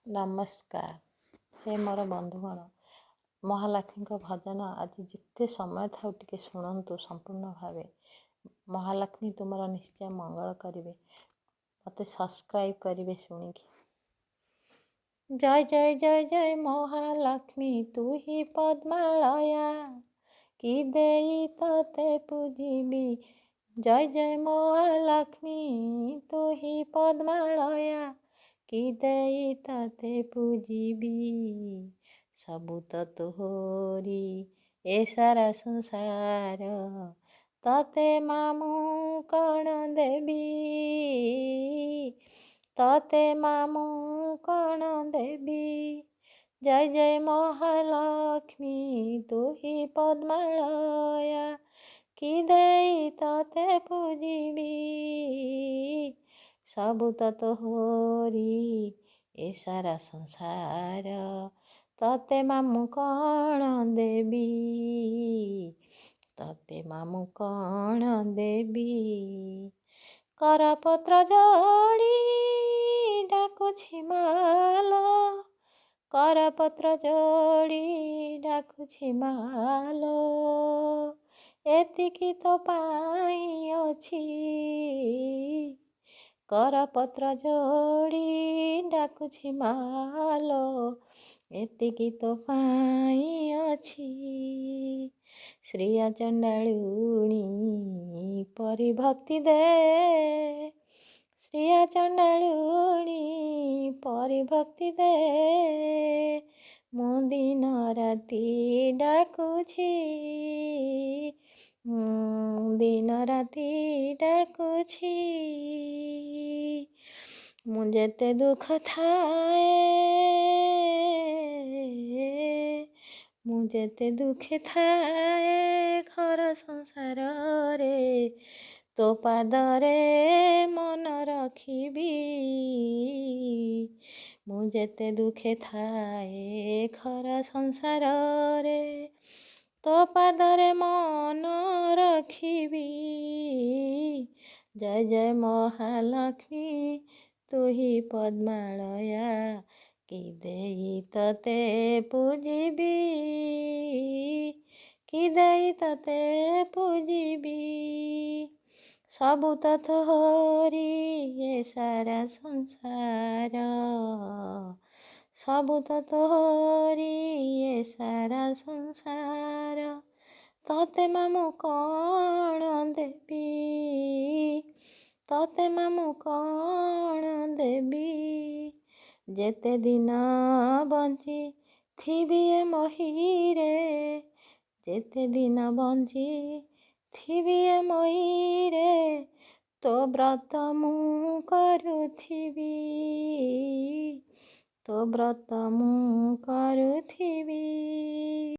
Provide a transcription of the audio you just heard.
ନମସ୍କାର। ହେ ମୋର ବନ୍ଧୁଗଣ, ମହାଲକ୍ଷ୍ମୀଙ୍କ ଭଜନ ଆଜି ଯେତେ ସମୟ ଥାଉ ଟିକେ ଶୁଣନ୍ତୁ ସମ୍ପୂର୍ଣ୍ଣ ଭାବେ। ମହାଲକ୍ଷ୍ମୀ ତୁମର ନିଶ୍ଚୟ ମଙ୍ଗଳ କରିବେ। ମୋତେ ସବସ୍କ୍ରାଇବ୍ କରିବେ ଶୁଣିକି। ଜୟ ଜୟ ଜୟ ଜୟ ମହାଲକ୍ଷ୍ମୀ ତୁ ହି ପଦ୍ମାଳୟା, କି ଦେଇ ତତେ ପୂଜିବି। ଜୟ ଜୟ ମହାଲକ୍ଷ୍ମୀ ତୁ ହି ପଦ୍ମାଳୟା, କି ଦେଇ ତତେ ପୂଜିବି। ସବୁ ତ ତୋହରି ଏ ସାରା ସଂସାର, ତତେ ମା ମୁଁ କଣ ଦେବି। ତତେ ମା ମୁଁ କଣ ଦେବି। ଜୟ ଜୟ ମହାଲକ୍ଷ୍ମୀ ତୁ ହି ପଦ୍ମାଳୟା, କି ଦେଇ ତତେ ପୂଜିବି। ସବୁ ତ ତୋହରି ଏ ସାରା ସଂସାର, ତତେ ମା ମୁଁ କଣ ଦେବି। ତତେ ମା ମୁଁ କଣ ଦେବି। କରପତ୍ର ଯୋଡ଼ି ଡାକୁଛି ମାଲୋ, କରପତ୍ର ଯୋଡ଼ି ଡାକୁଛି ମାଲୋ, ଏତିକି ତୋ ପାଇଁ ଅଛି। କରପତ୍ର ଯୋଡ଼ି ଡାକୁଛି ମାଲୋ, ଏତିକି ତୋ ପାଇଁ ଅଛି। ଶ୍ରିୟା ଚଣ୍ଡାଳୁଣୀ ପରି ଭକ୍ତି ଦେ, ଶ୍ରିୟା ଚଣ୍ଡାଳୁଣୀ ପରି ଭକ୍ତି ଦେ, ମୁଁ ଦିନ ରାତି ଡାକୁଛି, ମୁଁ ଦିନ ରାତି ଡାକୁଛି। ମୁଁ ଯେତେ ଦୁଃଖ ଥାଏ, ମୁଁ ଯେତେ ଦୁଃଖେ ଥାଏ ଘର ସଂସାରରେ, ତୋ ପାଦରେ ମନ ରଖିବି। ମୁଁ ଯେତେ ଦୁଃଖେ ଥାଏ ଘର ସଂସାରରେ, ତୋ ପାଦରେ ମନ ରଖିବି। ଜୟ ଜୟ ମହାଲକ୍ଷ୍ମୀ ତୁ ହି ପଦ୍ମାଳୟା, କି ଦେଇ ତତେ ପୂଜିବି। କି ଦେଇ ତତେ ପୂଜିବି। ସବୁ ତ ତୋହରି ଏ ସାରା ସଂସାର, ସବୁ ତ ତୋହରି ଏ ସାରା ସଂସାର, ତତେ ମା ମୁଁ କଣ ଦେବି। ତତେ ମା ମୁଁ କଣ ଦେବି। ଯେତେ ଦିନ ବଞ୍ଚିଥିବି ଏ ମହୀରେ, ଯେତେ ଦିନ ବଞ୍ଚିଥିବି ଏ ମହୀରେ, ତୋ ବ୍ରତ ମୁଁ କରୁଥିବି। ତୋ ବ୍ରତ ମୁଁ କରୁଥିବି।